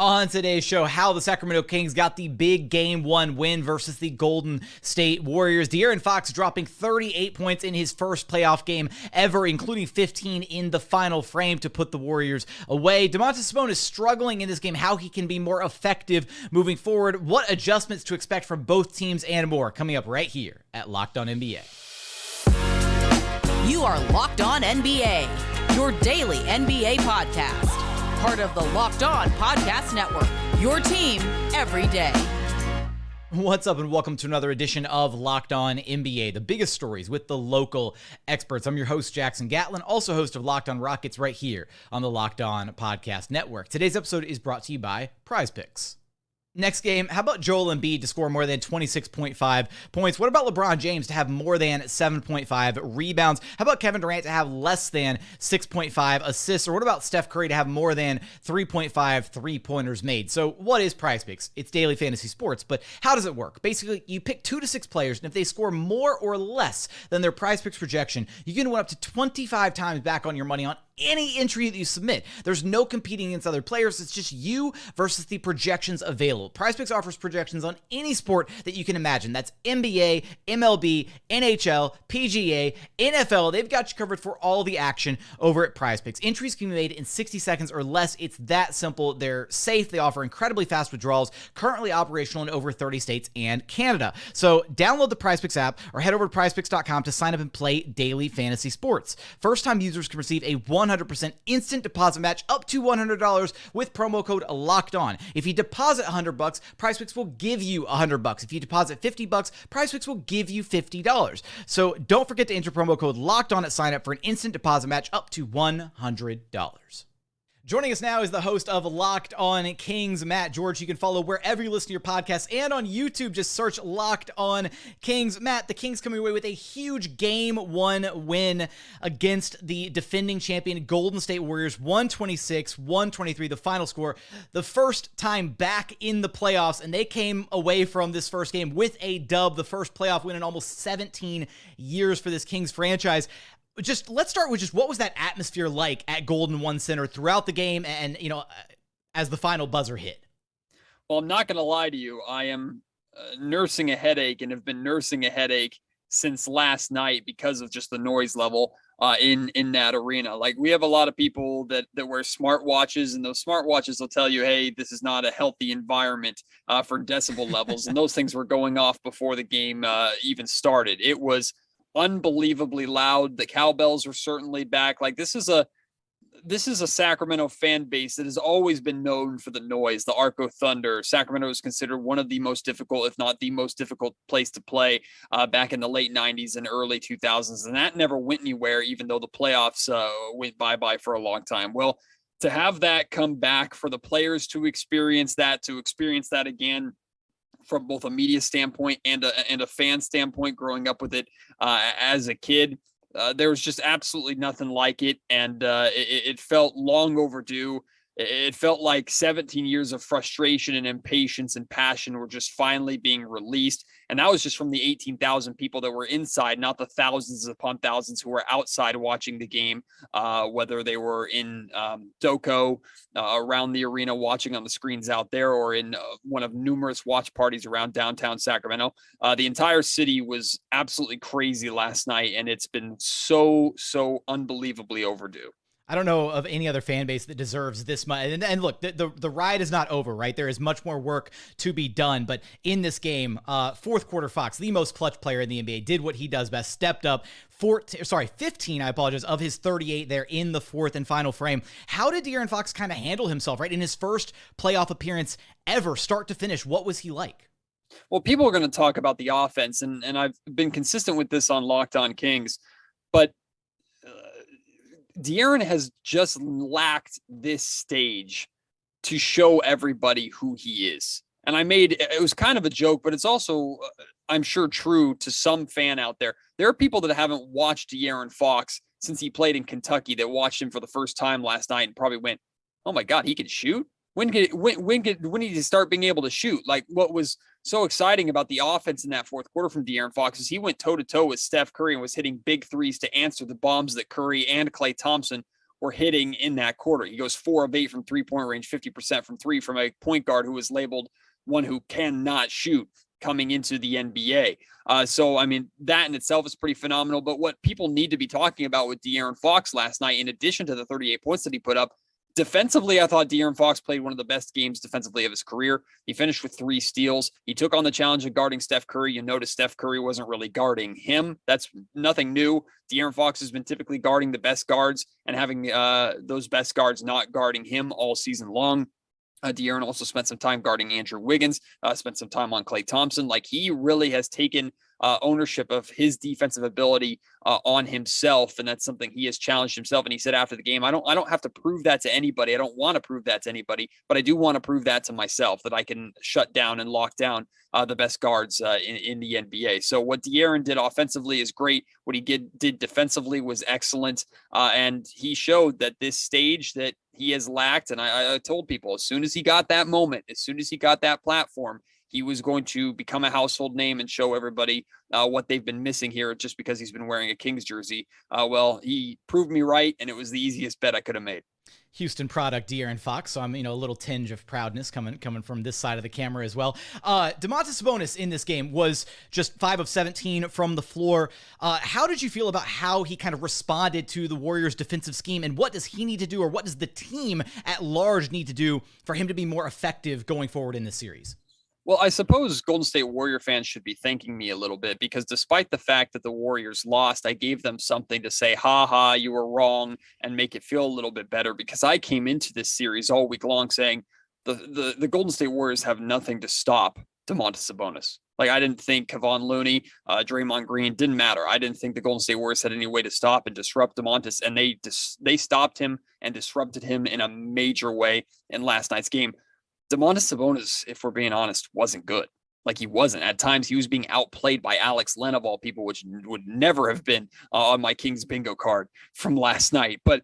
On today's show, how the Sacramento Kings got the big Game 1 win versus the Golden State Warriors. DeAaron Fox dropping 38 points in his first playoff game ever, including 15 in the final frame to put the Warriors away. Domantas Sabonis struggling in this game, how he can be more effective moving forward, what adjustments to expect from both teams, and more. Coming up right here at Locked On NBA. You are Locked On NBA, your daily NBA podcast. Part of the Locked On Podcast Network, your team every day. What's up and welcome to another edition of Locked On NBA, the biggest stories with the local experts. I'm your host, Jackson Gatlin, also host of Locked On Rockets right here on the Locked On Podcast Network. Today's episode is brought to you by Prize Picks. Next game, how about Joel Embiid to score more than 26.5 points? What about LeBron James to have more than 7.5 rebounds? How about Kevin Durant to have less than 6.5 assists? Or what about Steph Curry to have more than 3.5 three-pointers made? So what is Prize Picks? It's daily fantasy sports, but how does it work? Basically, you pick 2 to 6 players, and if they score more or less than their Prize Picks projection, you can win up to 25 times back on your money on any entry that you submit. There's no competing against other players. It's just you versus the projections available. PrizePicks offers projections on any sport that you can imagine. That's NBA, MLB, NHL, PGA, NFL. They've got you covered for all the action over at PrizePicks. Entries can be made in 60 seconds or less. It's that simple. They're safe. They offer incredibly fast withdrawals, currently operational in over 30 states and Canada. So download the PrizePicks app or head over to prizepicks.com to sign up and play daily fantasy sports. First-time users can receive a 100% instant deposit match up to $100 with promo code LOCKEDON. If you deposit $100, PrizePicks will give you $100. If you deposit $50, PrizePicks will give you $50. So don't forget to enter promo code LOCKEDON at sign up for an instant deposit match up to $100. Joining us now is the host of Locked On Kings, Matt George. You can follow wherever you listen to your podcasts and on YouTube. Just search Locked On Kings. Matt, the Kings coming away with a huge Game 1 win against the defending champion Golden State Warriors, 126-123, the final score. The first time back in the playoffs, and they came away from this first game with a dub, the first playoff win in almost 17 years for this Kings franchise. Just let's start with just what was that atmosphere like at Golden One Center throughout the game and, as the final buzzer hit? Well, I'm not going to lie to you. I am nursing a headache and have been nursing a headache since last night because of just the noise level in that arena. Like, we have a lot of people that wear smartwatches, and those smartwatches will tell you, hey, this is not a healthy environment for decibel levels. And those things were going off before the game even started. It was unbelievably loud. The cowbells were certainly back. Like, this is a Sacramento fan base that has always been known for the noise. The Arco Thunder. Sacramento is considered one of the most difficult, if not the most difficult place to play back in the late 90s and early 2000s. And that never went anywhere, even though the playoffs went bye-bye for a long time. Well, to have that come back, for the players to experience that again, from both a media standpoint and a fan standpoint, growing up with it as a kid, there was just absolutely nothing like it. And it felt long overdue. It felt like 17 years of frustration and impatience and passion were just finally being released. And that was just from the 18,000 people that were inside, not the thousands upon thousands who were outside watching the game, whether they were in Doco around the arena watching on the screens out there, or in one of numerous watch parties around downtown Sacramento. The entire city was absolutely crazy last night, and it's been so unbelievably overdue. I don't know of any other fan base that deserves this much. And look, the ride is not over, right? There is much more work to be done. But in this game, fourth quarter Fox, the most clutch player in the NBA, did what he does best, stepped up 15, of his 38 there in the fourth and final frame. How did DeAaron Fox kind of handle himself, right? In his first playoff appearance ever, start to finish, what was he like? Well, people are going to talk about the offense, and I've been consistent with this on Locked On Kings, but DeAaron has just lacked this stage to show everybody who he is. And it was kind of a joke, but it's also, I'm sure, true to some fan out there. There are people that haven't watched DeAaron Fox since he played in Kentucky, that watched him for the first time last night and probably went, oh my God, he can shoot? When did he start being able to shoot? Like, what was so exciting about the offense in that fourth quarter from DeAaron Fox is he went toe-to-toe with Steph Curry and was hitting big threes to answer the bombs that Curry and Klay Thompson were hitting in that quarter. He goes 4 of 8 from 3-point range, 50% from three from a point guard who was labeled one who cannot shoot coming into the NBA. So, I mean, that in itself is pretty phenomenal. But what people need to be talking about with DeAaron Fox last night, in addition to the 38 points that he put up, defensively, I thought DeAaron Fox played one of the best games defensively of his career. He finished with 3 steals. He took on the challenge of guarding Steph Curry. You notice Steph Curry wasn't really guarding him. That's nothing new. DeAaron Fox has been typically guarding the best guards and having those best guards not guarding him all season long. DeAaron also spent some time guarding Andrew Wiggins, spent some time on Klay Thompson. Like, he really has taken ownership of his defensive ability on himself, and that's something he has challenged himself. And he said after the game, I don't have to prove that to anybody. I don't want to prove that to anybody, but I do want to prove that to myself, that I can shut down and lock down the best guards in the NBA. So what DeAaron did offensively is great. What he did defensively was excellent, and he showed that this stage that he has lacked. And I told people, as soon as he got that moment, as soon as he got that platform, he was going to become a household name and show everybody what they've been missing here just because he's been wearing a Kings jersey. Well, he proved me right, and it was the easiest bet I could have made. Houston product, DeAaron Fox. So I'm, a little tinge of proudness coming from this side of the camera as well. Domantas Sabonis in this game was just 5 of 17 from the floor. How did you feel about how he kind of responded to the Warriors' defensive scheme, and what does he need to do, or what does the team at large need to do for him to be more effective going forward in this series? Well, I suppose Golden State Warrior fans should be thanking me a little bit, because despite the fact that the Warriors lost, I gave them something to say, ha ha, you were wrong, and make it feel a little bit better, because I came into this series all week long saying the Golden State Warriors have nothing to stop Domantas Sabonis. Like, I didn't think Kevon Looney, Draymond Green, didn't matter. I didn't think the Golden State Warriors had any way to stop and disrupt Domantas, and they stopped him and disrupted him in a major way in last night's game. Domantas Sabonis, if we're being honest, wasn't good. Like, he wasn't. At times, he was being outplayed by Alex Len, of all people, which would never have been on my Kings bingo card from last night. But,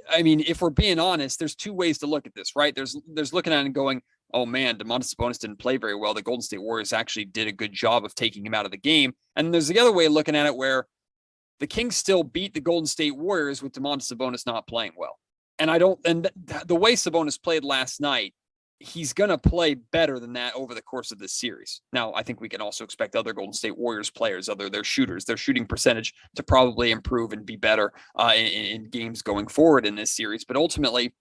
I mean, if we're being honest, there's 2 ways to look at this, right? There's looking at it and going, oh, man, Domantas Sabonis didn't play very well. The Golden State Warriors actually did a good job of taking him out of the game. And there's the other way of looking at it, where the Kings still beat the Golden State Warriors with Domantas Sabonis not playing well. And the way Sabonis played last night, he's going to play better than that over the course of this series. Now, I think we can also expect other Golden State Warriors players, their shooting percentage, to probably improve and be better in games going forward in this series. But ultimately,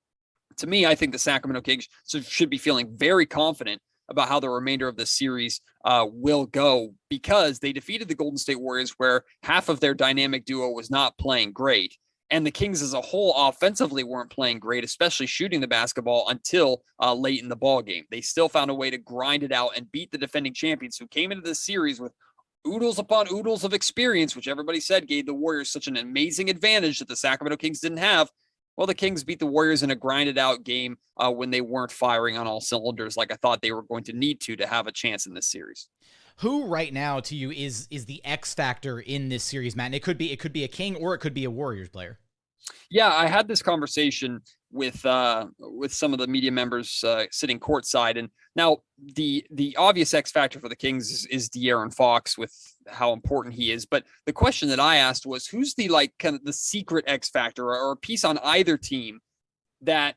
to me, I think the Sacramento Kings should be feeling very confident about how the remainder of the series will go, because they defeated the Golden State Warriors, where half of their dynamic duo was not playing great. And the Kings as a whole offensively weren't playing great, especially shooting the basketball, until late in the ball game. They still found a way to grind it out and beat the defending champions, who came into this series with oodles upon oodles of experience, which everybody said gave the Warriors such an amazing advantage that the Sacramento Kings didn't have. Well, the Kings beat the Warriors in a grinded out game when they weren't firing on all cylinders like I thought they were going to need to have a chance in this series. Who right now to you is the X factor in this series, Matt? And it could be a King, or it could be a Warriors player. Yeah, I had this conversation with some of the media members sitting courtside, and now the obvious X factor for the Kings is DeAaron Fox, with how important he is. But the question that I asked was, who's the kind of the secret X factor, or a piece on either team that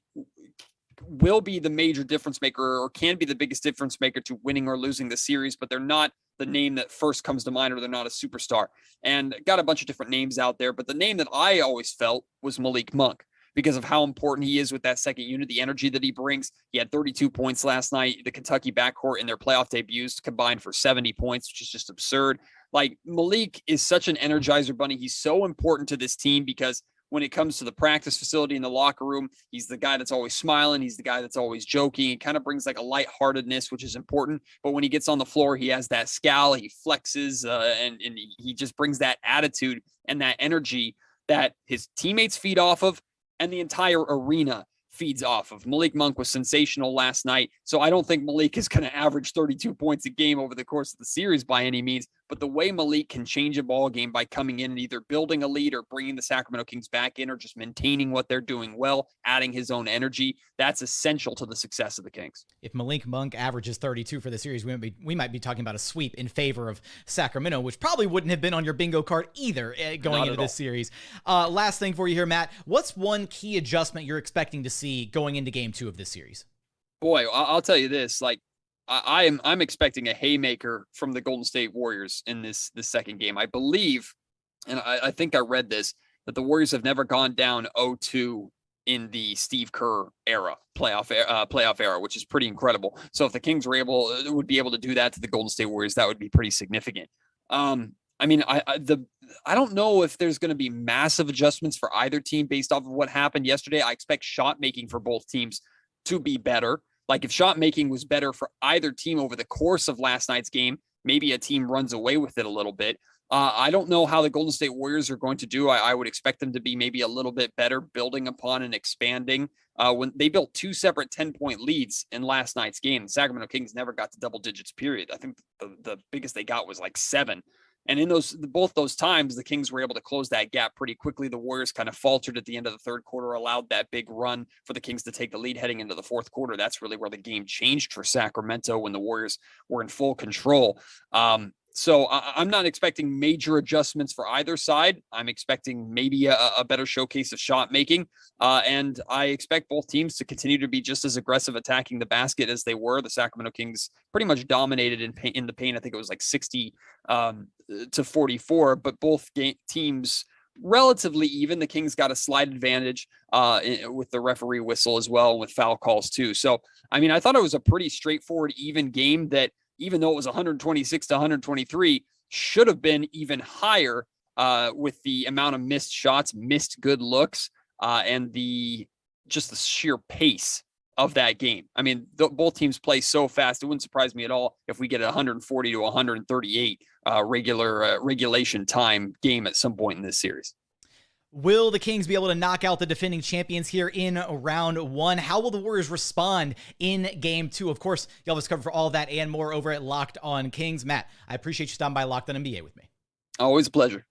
will be the major difference maker, or can be the biggest difference maker to winning or losing the series, but they're not the name that first comes to mind, or they're not a superstar. And got a bunch of different names out there, but the name that I always felt was Malik Monk, because of how important he is with that second unit, the energy that he brings. He had 32 points last night. The Kentucky backcourt in their playoff debuts combined for 70 points, which is just absurd. Like, Malik is such an energizer bunny. He's so important to this team, because when it comes to the practice facility in the locker room, he's the guy that's always smiling. He's the guy that's always joking. He kind of brings like a lightheartedness, which is important. But when he gets on the floor, he has that scowl, he flexes, and he just brings that attitude and that energy that his teammates feed off of, and the entire arena feeds off of. Malik Monk was sensational last night. So I don't think Malik is going to average 32 points a game over the course of the series by any means, but the way Malik can change a ball game by coming in and either building a lead or bringing the Sacramento Kings back in or just maintaining what they're doing well, adding his own energy, that's essential to the success of the Kings. If Malik Monk averages 32 for the series, we might be talking about a sweep in favor of Sacramento, which probably wouldn't have been on your bingo card either going into this series. Last thing for you here, Matt. What's one key adjustment you're expecting to see going into game 2 of this series? Boy, I'll tell you this, like, I'm expecting a haymaker from the Golden State Warriors in this second game. I believe, and I think I read this, that the Warriors have never gone down 0-2 in the Steve Kerr era, playoff era, which is pretty incredible. So if the Kings would be able to do that to the Golden State Warriors, that would be pretty significant. I mean, I don't know if there's going to be massive adjustments for either team based off of what happened yesterday. I expect shot making for both teams to be better. Like if shot making was better for either team over the course of last night's game, maybe a team runs away with it a little bit. I don't know how the Golden State Warriors are going to do. I would expect them to be maybe a little bit better, building upon and expanding. When they built 2 separate 10-point leads in last night's game, the Sacramento Kings never got to double digits, period. I think the biggest they got was like 7. And in both those times, the Kings were able to close that gap pretty quickly. The Warriors kind of faltered at the end of the third quarter, allowed that big run for the Kings to take the lead heading into the fourth quarter. That's really where the game changed for Sacramento when the Warriors were in full control. So I'm not expecting major adjustments for either side. I'm expecting maybe a better showcase of shot making. And I expect both teams to continue to be just as aggressive attacking the basket as they were. The Sacramento Kings pretty much dominated in the paint. I think it was like 60 to 44, but both teams relatively even. The Kings got a slight advantage with the referee whistle as well, with foul calls too. So, I mean, I thought it was a pretty straightforward, even game that, even though it was 126 to 123, should have been even higher with the amount of missed shots, missed good looks, and the sheer pace of that game. I mean, both teams play so fast. It wouldn't surprise me at all if we get a 140 to 138 regulation time game at some point in this series. Will the Kings be able to knock out the defending champions here in round 1? How will the Warriors respond in game 2? Of course, you'll have us covered for all that and more over at Locked On Kings. Matt, I appreciate you stopping by Locked On NBA with me. Always a pleasure.